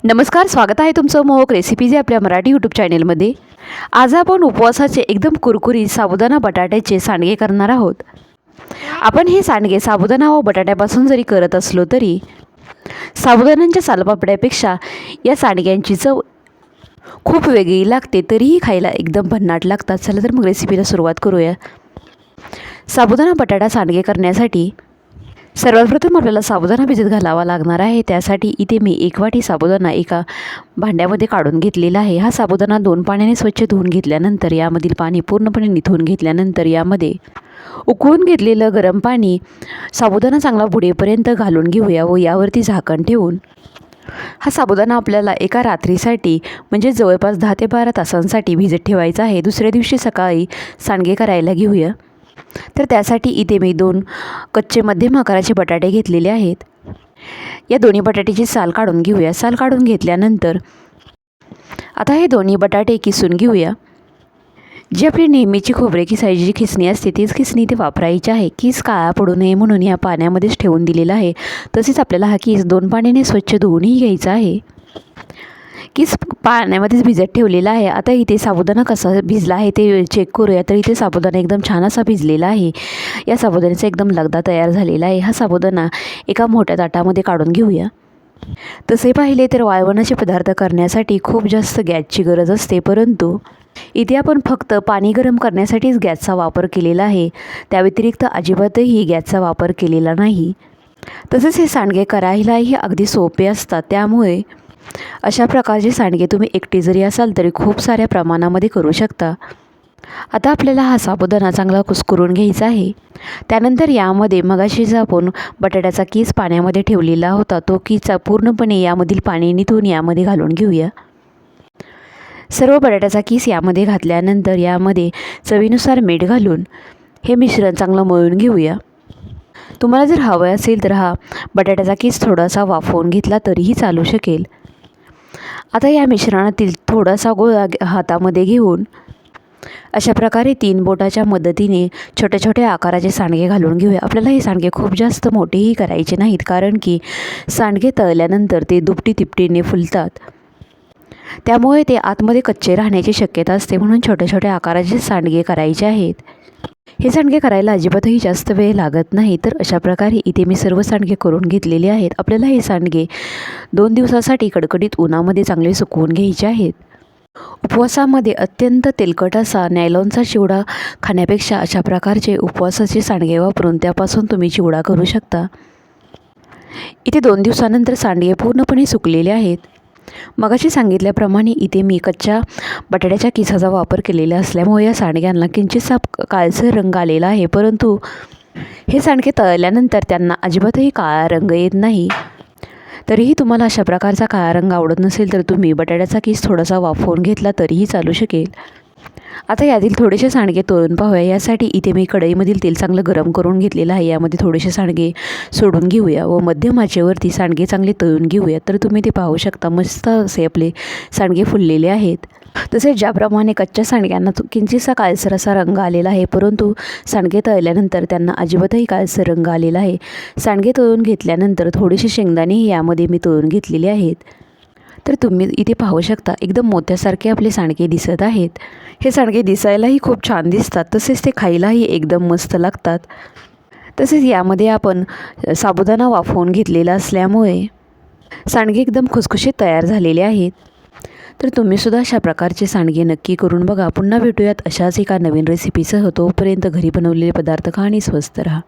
नमस्कार, स्वागत आहे तुमचं मोहक रेसिपीज या आपल्या मराठी यूट्यूब चॅनेलमध्ये। आज आपण उपवासाचे एकदम कुरकुरीत साबुदाणा बटाट्याचे सांडगे करणार आहोत। आपण हे सांडगे साबुदाणा व बटाट्यापासून जरी करत असलो तरी साबुदाण्यांच्या सालपापड्यापेक्षा या सांडग्यांची चव खूप वेगळी लागते, तरीही खायला एकदम भन्नाट लागतात। चला तर मग रेसिपीला सुरुवात करूया। साबुदाणा बटाटा सांडगे करण्यासाठी सर्वात प्रथम आपल्याला साबुदाणा भिजत घालावा लागणार आहे। त्यासाठी इथे मी 1 वाटी साबुदाणा एका भांड्यामध्ये काढून घेतलेला आहे। हा साबुदाणा 2 पाण्याने स्वच्छ धुवून घेतल्यानंतर यामधील पाणी पूर्णपणे निथळून घेतल्यानंतर यामध्ये उकळून घेतलेलं गरम पाणी साबुदाणा चांगला बुडेपर्यंत घालून घेऊया व यावरती झाकण ठेवून हा साबुदाणा आपल्याला एका रात्रीसाठी म्हणजे जवळपास 10 ते 12 तासांसाठी भिजत ठेवायचा आहे। दुसऱ्या दिवशी सकाळी सांडगे करायला घेऊया। तर त्यासाठी इथे मी 2 कच्चे मध्यम आकाराचे बटाटे घेतलेले आहेत। या दोन्ही बटाट्याची साल काढून घेऊया। साल काढून घेतल्यानंतर आता हे दोन्ही बटाटे किसून घेऊया। जी आपली नेहमीची खोबरे किसायची खिसणी असते तीच खिसणी इथे वापरायची आहे। किस काळा पडू नये म्हणून या पाण्यामध्येच ठेवून दिलेला आहे। तसेच आपल्याला हा किस 2 पाण्याने स्वच्छ धुवूनही घ्यायचा आहे। किस पाण्यामध्येच भिजत ठेवलेला आहे। आता इथे साबुदाणा कसा भिजला आहे ते चेक करूया। तर इथे साबुदाणा एकदम छान असा भिजलेला आहे। या साबुदाण्याचा एकदम लगदा तयार झालेला आहे। हा साबुदाणा एका मोठ्या ताटामध्ये काढून घेऊया। तसे पाहिले तर वाळवणाचे पदार्थ करण्यासाठी खूप जास्त गॅसची गरज असते, परंतु इथे आपण फक्त पाणी गरम करण्यासाठीच गॅसचा वापर केलेला आहे। त्या व्यतिरिक्त अजिबातही गॅसचा वापर केलेला नाही। तसेच हे सांडगे करायलाही अगदी सोपे असतात, त्यामुळे अशा प्रकारचे सांडगे तुम्ही एकटे जरी असाल तरी खूप साऱ्या प्रमाणामध्ये करू शकता। आता आपल्याला हा साबुदाणा चांगला कुस्करून घ्यायचा आहे। त्यानंतर यामध्ये मगाशी जो आपण बटाट्याचा किस पाण्यामध्ये ठेवलेला होता तो किस पूर्णपणे यामधील पाणी निथळून यामध्ये घालून घेऊया। सर्व बटाट्याचा किस यामध्ये घातल्यानंतर यामध्ये चवीनुसार मीठ घालून हे मिश्रण चांगलं मळून घेऊया। तुम्हाला जर हवं असेल तर हा बटाट्याचा किस थोडासा वाफवून घेतला तरीही चालू शकेल। आता या मिश्रणातील थोडासा गोळा हातामध्ये घेऊन अशा प्रकारे 3 बोटाच्या मदतीने छोटे छोटे आकाराचे सांडगे घालून घेऊया। आपल्याला हे सांडगे खूप जास्त मोठेही करायचे नाहीत, कारण की सांडगे तळल्यानंतर ते दुपटी तिपटीने फुलतात, त्यामुळे ते आतमध्ये कच्चे राहण्याची शक्यता असते। म्हणून छोट्या छोट्या आकाराचे सांडगे करायचे आहेत। हे सांडगे करायला अजिबातही जास्त वेळ लागत नाही। तर अशा प्रकारे इथे मी सर्व सांडगे करून घेतलेले आहेत। आपल्याला हे सांडगे 2 दिवसासाठी कडकडीत उन्हामध्ये चांगले सुकवून घ्यायचे आहेत। उपवासामध्ये अत्यंत तेलकट असा नायलॉनचा चिवडा खाण्यापेक्षा अशा प्रकारचे उपवासाचे सांडगे वापरून त्यापासून तुम्ही चिवडा करू शकता। इथे 2 दिवसानंतर सांडगे पूर्णपणे सुकलेले आहेत। मगाशी सांगितल्याप्रमाणे इथे मी कच्च्या बटाट्याच्या किसाचा वापर केलेला असल्यामुळे या सांडग्यांना किंचितसा काळसर रंग आलेला आहे, परंतु हे सांडगे तळल्यानंतर त्यांना अजिबातही काळा रंग येत नाही। तरीही तुम्हाला अशा प्रकारचा काळा रंग आवडत नसेल तर तुम्ही बटाट्याचा किस थोडासा वाफवून घेतला तरीही चालू शकेल। आता यातील थोडेसे सांडगे तळून पाहूया। यासाठी इथे मी कढईमधील तेल चांगलं गरम करून घेतलेलं आहे। यामध्ये थोडेसे सांडगे सोडून घेऊया व मध्यम आचेवरती सांडगे चांगले तळून घेऊया। तर तुम्ही ते पाहू शकता, मस्त असे आपले सांडगे फुललेले आहेत। तसेच ज्याप्रमाणे कच्च्या सांडग्यांना किंचितसा काळसर असा रंग आलेला आहे, परंतु सांडगे तळल्यानंतर त्यांना अजिबातही काळसर रंग आलेला आहे। सांडगे तळून घेतल्यानंतर थोडेसे शेंगदाणे यामध्ये मी तळून घेतलेले आहेत। तर तुम्ही इथे पाहू शकता, एकदम मोत्यासारखे आपले सांडगे दिसत आहेत। हे सांडगे दिसायलाही खूप छान दिसतात, तसेच ते खायलाही एकदम मस्त लागतात। तसेच यामध्ये आपण साबुदाणा वाफवून घेतलेला असल्यामुळे सांडगे एकदम खुसखुशीत तयार झालेले आहेत। तर तुम्हीसुद्धा अशा प्रकारचे सांडगे नक्की करून बघा। पुन्हा भेटूयात अशाच एका नवीन रेसिपीसह। तोपर्यंत घरी बनवलेले पदार्थ खा आणि स्वस्थ राहा।